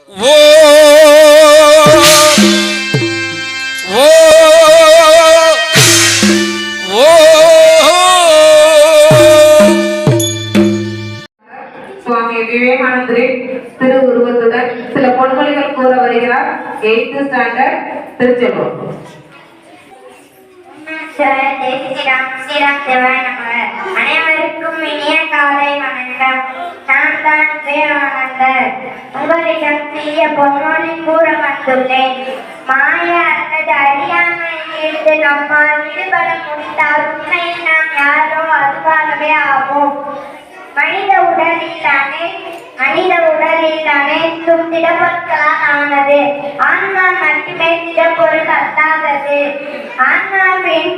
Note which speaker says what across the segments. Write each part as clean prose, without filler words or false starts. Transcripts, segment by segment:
Speaker 1: சுவாமி விவேகானந்தரின் திரு உருவத்துடன் சில பொன்மொழிகள் கூற வருகிறார் 8th ஸ்டாண்டர்ட் திருச்செல்வம்.
Speaker 2: அனைவருக்கும் இனிய காலை வணக்கம். நான் தான் விவேகானந்தர். உங்களிடம் சிறிய பொன்மொழி கூற வந்துள்ளேன். மாய அல்லது அறியாமையிலிருந்து நம்மால் விடுபட முடிந்தால் உண்மையில் நாம் யாரோ அதுவாகவே ஆகும். மனித உடலில் அனைத்தும் திடப்பொருட்களால் ஆனது. ஆன்மா மட்டுமே திடப்பொருள் அல்லாதது. ஆன்மாவின்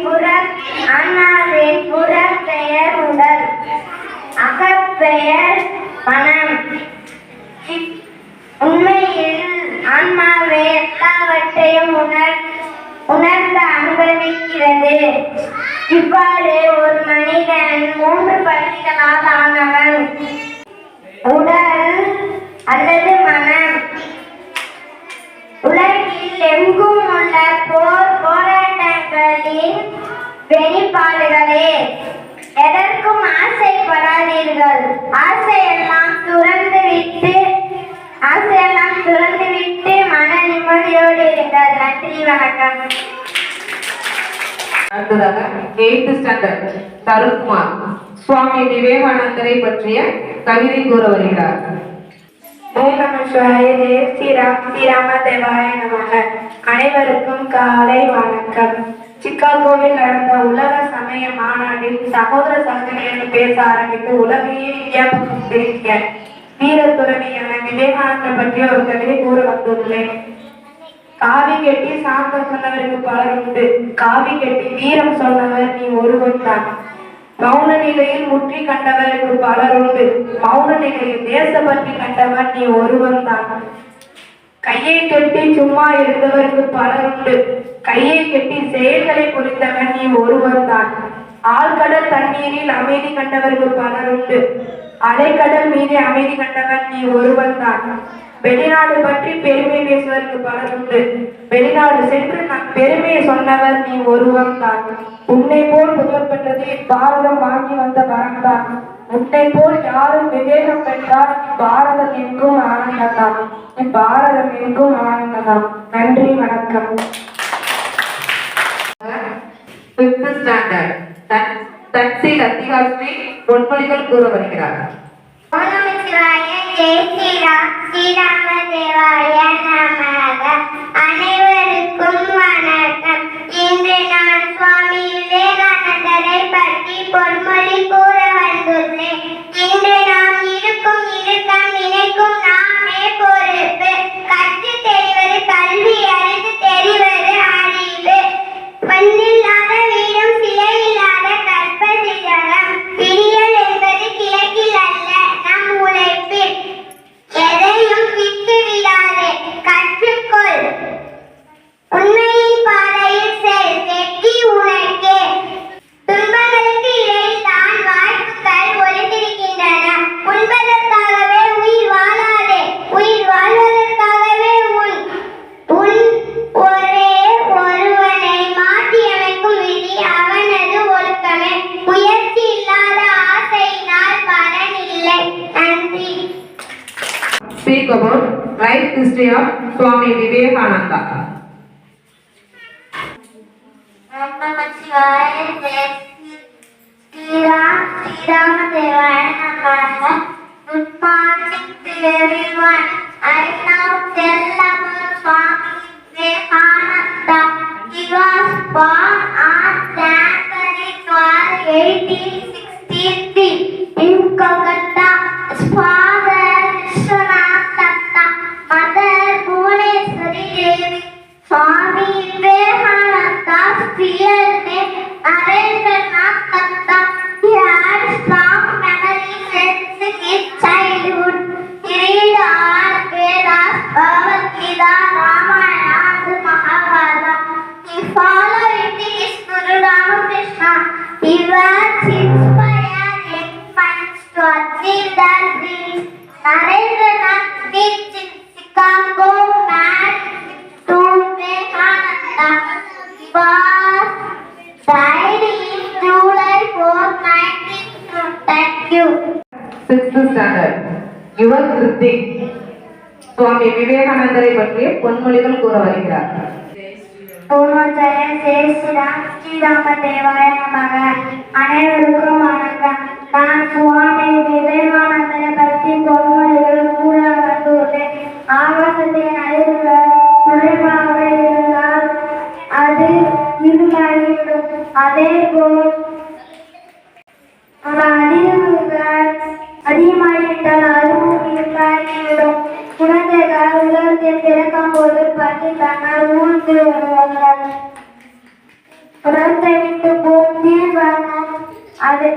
Speaker 2: புற பெயர் உடல், அகப்பெயர் மனம். உண்மையில் ஆன்மாவே எல்லாவற்றையும் உணர்ந்து அனுபவிக்கிறது. இவ்வாறு ஒரு மனிதன் 3 பகுதிகளால் ஆனவன். உடல் அல்லது மனம். உலகில் எங்கும் உள்ள போராட்டங்களின் வெளிப்பாடுகளே. எதற்கும் ஆசைப்படாதீர்கள். ஆசையெல்லாம் துறந்துவிட்டு மன நிம்மதியோடு இருங்கள். நன்றி, வணக்கம்.
Speaker 1: அடுத்ததாக 8th ஸ்டாண்டர்ட் தருண்குமார் சுவாமி விவேகானந்தரை பற்றிய கவிதை கூற வருகிறார்.
Speaker 3: ஓம் நம சிவாய. ஸ்ரீராமதேவாய நமக. அனைவருக்கும் காலை வணக்கம். சிக்காகோவில் நடந்த உலக சமய மாநாட்டில் சகோதர சகோதரிகள் பேச ஆரம்பித்து உலகையே வியப்பிருக்கிற வீரத்துறவியான விவேகானந்தர் பற்றிய ஒரு கவிதை கூற வந்துள்ளேன். காவி கட்டி சாந்தம் சொன்னவருக்கு பலர் உண்டு. காவி கட்டி வீரம் சொன்னவர் நீ ஒருவன் தான். மௌன நிலையில் முற்றி கண்டவருக்கு பலர் உண்டு. மௌன நிலையில் தேசப்பற்றி கண்டவர் நீ ஒருவன் தான். கையை கட்டி சும்மா இருந்தவருக்கு பலர் உண்டு. கையை கட்டி செயல்களை புரிந்தவன் நீ ஒருவன் தான். ஆழ்கடல் தண்ணீரில் அமைதி கண்டவருக்கு பலர் உண்டு. அலைக்கடல் மீது அமைதி கண்டவன் நீ ஒருவன் தான். வெளிநாடு பற்றி பெருமை பேசுவதற்கு பலர் உண்டு. வெளிநாடு சென்று நம் பெருமையை சொன்னவர் நீ ஒருவன் தான். உன்னை போல் புகழ் பெற்றது பாரதம் வாங்கி வந்த வரம் தான். உன்னை போல் யாரும் விவேகம் பெற்றால் பாரதம் எங்கும் ஆனந்ததான். பாரதம் எங்கும் ஆனந்ததான். நன்றி, வணக்கம்.
Speaker 1: 5th ஸ்டாண்டர்ட் தன்சீல் அத்திகாஸ்மி பொன்மொழிகள் கூற வருகிறார்.
Speaker 2: ஓம் நம சிவாய. ஜெய் ஸ்ரீராம். ஸ்ரீராமதேவாய நமக. அனைவருக்கும் வணக்கம். இன்று நான் சுவாமி விவேகானந்தரை பற்றி பொன்மொழி கூற வந்துள்ளேன். இன்று நாம் இருக்கும் இறுக்கம் நினைக்கும் நாமே பொறுப்பு. கற்று தெரிவது கல்வி, அறிந்து தெரிவது அறிவு. பல்லில்லாத வீடும் சிலையில்லாத கற்பசிதறம். பிரியல் என்பது கிழக்கில் அல்ல, நம் உழைப்பில். எதையும் விட்டு விடாதே, கற்றுக்கொள். உண்மையின் பாதையில் செல், வெற்றி உனக்கே. துன்பங்களுக்கு இடையில் தான் வாய்ப்புகள் ஒளிந்திருக்கின்றன. உண்பதற்காகவே உயிர் வாழாதே, உயிர் வாழ்வதற்காகவே உன் ஒரே ஒருவனை மாற்றியமைக்கும் விதி அவனது ஒழுக்கமே. முயற்சி இல்லாத ஆசையினால் பலன் இல்லை. நன்றி.
Speaker 1: Speak about life history of Swami Vivekananda.
Speaker 2: ஓம் நம சிவாய. ஜெய் ஸ்ரீராமதேவாய நமக. Good morning to everyone. I now tell about Swami Vivekananda. He was born on January 12, 1863 in Kolkata. His father Vishwanath Datta, mother Bhuvaneshwari Devi. Swami Vivekananda's real name Narendranath Datta. He had strong memory since his childhood. He
Speaker 1: 6th standard. Your Kiruthik Swami விவேகானந்தரை பற்றிய பொன்மொழிகள் கூற வருகிறார்.
Speaker 2: பூர்வஜய ஜெய் ஸ்ரீராம் ஸ்ரீராம தேவாய நமக. அனைவருக்கும் வணக்கம். நான் சுவாமி விவேகானந்தரை பற்றி பொன்மொழிகள் கூற வந்துள்ளேன். ஆகாசத்தின் அதிர்வுகள் குறைவாக இருந்தால் அது இருளாகிவிடும். அதே போல் அதிர்வுகள் அதிகமாகிவிட்டால் அதுவும் இருளாகிவிடும். குழந்தைகள் உலகத்தில் பிறக்கும் போது பற்றி தங்கள் ஊருக்கு வருவார்கள். உலகத்தை விட்டு போய் அது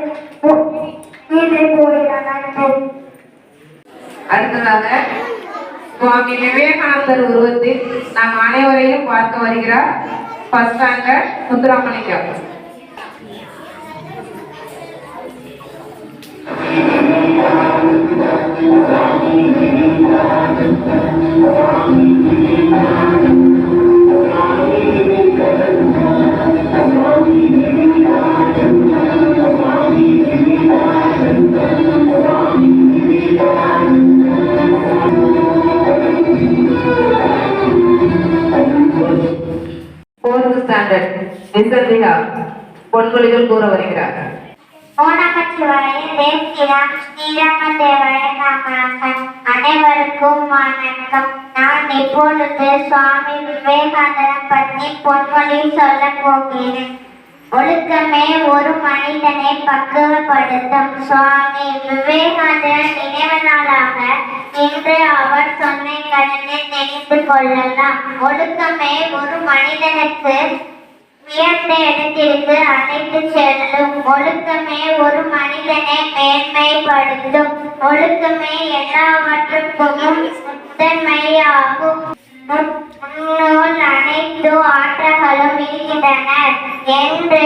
Speaker 2: கீழே போயிடலாம்.
Speaker 1: அடுத்ததாக சுவாமி விவேகானந்தர் உருவத்தில் நாம் அனைவரையும் பார்க்க வருகிறார். First standard Muthuramalingam. Fourth standard Nisanthika பொன்மொழிகள் கூற வருகிறார்.
Speaker 2: ஓணமச்சிவாய தேசிராம் ஸ்ரீராம தேவாய நமக. அனைவருக்கும் வணக்கம். நான் இப்பொழுது சுவாமி விவேகானந்தர் பற்றி பொன்மொழி சொல்ல போகிறேன். ஒழுக்கமே ஒரு மனிதனை பக்குவப்படுத்தும். சுவாமி விவேகானந்தர் நினைவு நாளாக இன்று அவர் சொன்ன கடனை தெரிந்து கொள்ளலாம். ஒழுக்கமே ஒரு மனிதனுக்கு உயர்ந்த இடத்திற்கு அழைத்து செல்லும். ஒழுக்கமே ஒரு மனிதனை மேன்மைப்படுத்தும். ஒழுக்கமே எல்லாவற்றுக்கும் முதன்மையாகும். முன்னோல் அனைத்து ஆற்றல்களும் இருக்கின்றன என்று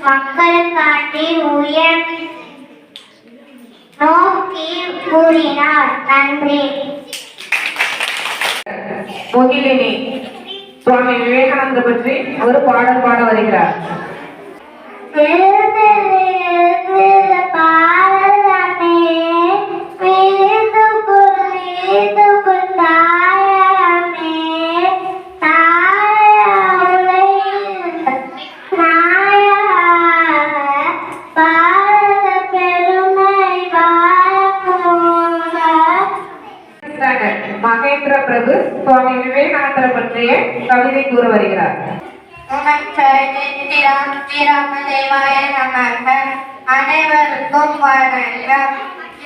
Speaker 2: மக்களுக்காண்டி உயர் நோக்கி கூறினார். நன்றி.
Speaker 1: முகிலினி சுவாமி விவேகானந்தர் பற்றி ஒரு பாடல் பாட வருகிறார். மகேந்திர பிரபு சுவாமி விவேகானந்தரை பற்றிய கவிதை கூற வருகிறார்.
Speaker 2: ஸ்ரீராம தேவாய நமக. அனைவருக்கும் வணக்கம்.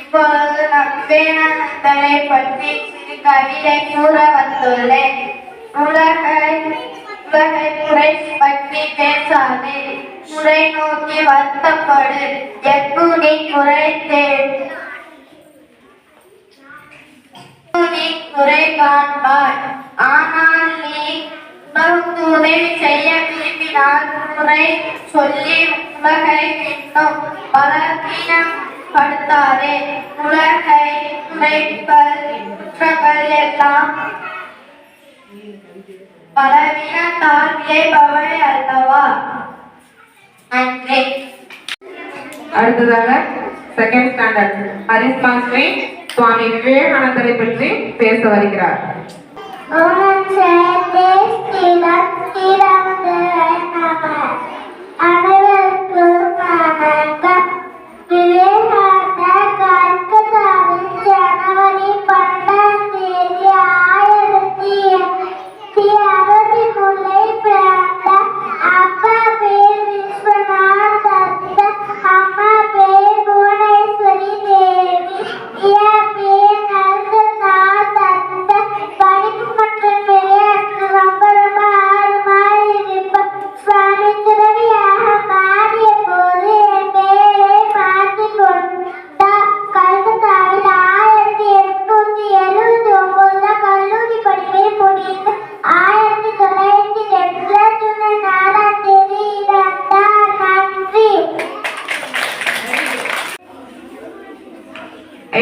Speaker 2: இப்பொழுது விவேகானந்தரை பற்றி சிறு கவிதை கூற வந்துள்ளேன். உலகை குறை பற்றி பேசாதே, குறை நோக்கி வருத்தப்படு. எப்படி குறை காண்பாய். ஆனால் நீ உனக்கு உதவி செய்ய விரும்பினால் குறை சொல்லி உலகை இன்னும் பலவீனப்படுத்தாதே. உலகை குற்றங்கள் எல்லாம் பலவீனத்தால் விளைபவை அல்லவா. நன்றி.
Speaker 1: அடுத்ததாக செகண்ட் ஸ்டாண்டர்ட் ஹரிஸ் பாஸ்ரீ சுவாமி விவேகானந்தரை பற்றி பேச வருகிறார்.
Speaker 2: அனைவருக்கும் வணக்கம். விவேகானந்தர் கல்கத்தாவில் ஜனவரி 12, 1863 பிறந்தார். அப்பா பேர் விஸ்வநாத் தத்தா, அம்மா பேர் புவனேஸ்வரி தேவி. பேர் நரசிம்ஹநாத் தத்தா. படிப்பு மற்றும் விளையாட்டு ரொம்ப ஆர்வமாக இருப்பார். சுவாமி துறவியாக மாறிய போது என் பேரை மாற்றிக் கொண்டார். கல்கத்தாவில் 1879 கல்லூரி படிப்பை முடித்து 1902 ஜூலை 4ஆம் தேதி இறந்தார். நன்றி.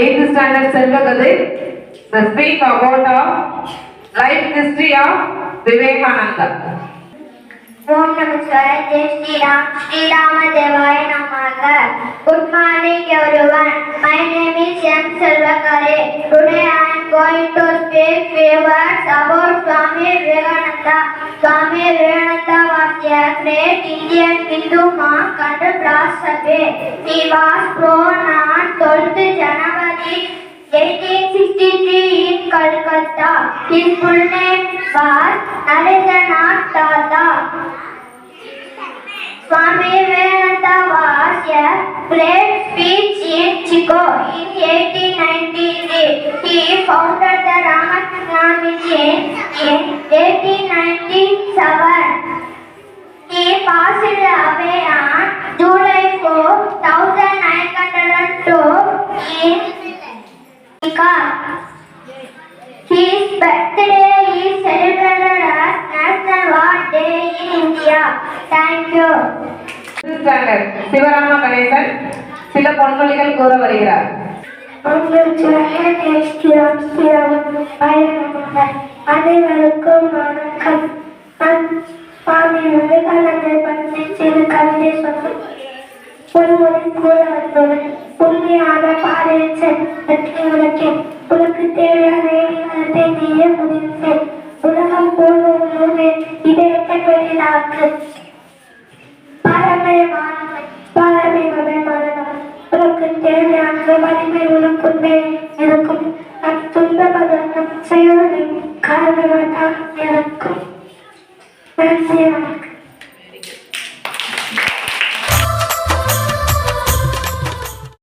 Speaker 1: 8th standard செல்வகதை The Speak About of Life History of Vivekananda.
Speaker 2: Om Namah Shivaya. Jai Shri Ram. Shri Rama Devaya Namaha. Good morning everyone. My name is M. Selvakare. Today I am going to speak few words about Swami Vivekananda. Swami Vivekananda was a great Indian Hindu monk and philosopher. He was born on 12th January 1863 in Calcutta. His full name was Narendranath Tata. Swami Vivekananda was a great speech in Chico in 1893. He founded the Ramakrishna Mission in 1897. He passed away on July 4, 1902 in Dhaka. His birthday is celebrated as National War Day in India. Thank you.
Speaker 1: Standard Sivarama Ganesan சில பொன்மொழிகள் கூற வருகிறார்.
Speaker 3: அனைவருக்கும் வணக்கம். நான் சுவாமி விவேகானந்தரை பற்றி சிறு கவிதை சொல்லும் பொன்மொழி கூற வந்துள்ளேன். உண்மையான பாதையில் சென்று உனக்கேன். உனக்கு தேவையான இணையத்தை நீயே முடிவு செய். உலகம் போலும் இதயத்தை வெளியாக்கு. பாரம்பரிய மரணம் உனக்கு தேவையான வலிமை உனக்குள்ளே இருக்கும். துன்ப மரணம் செயல்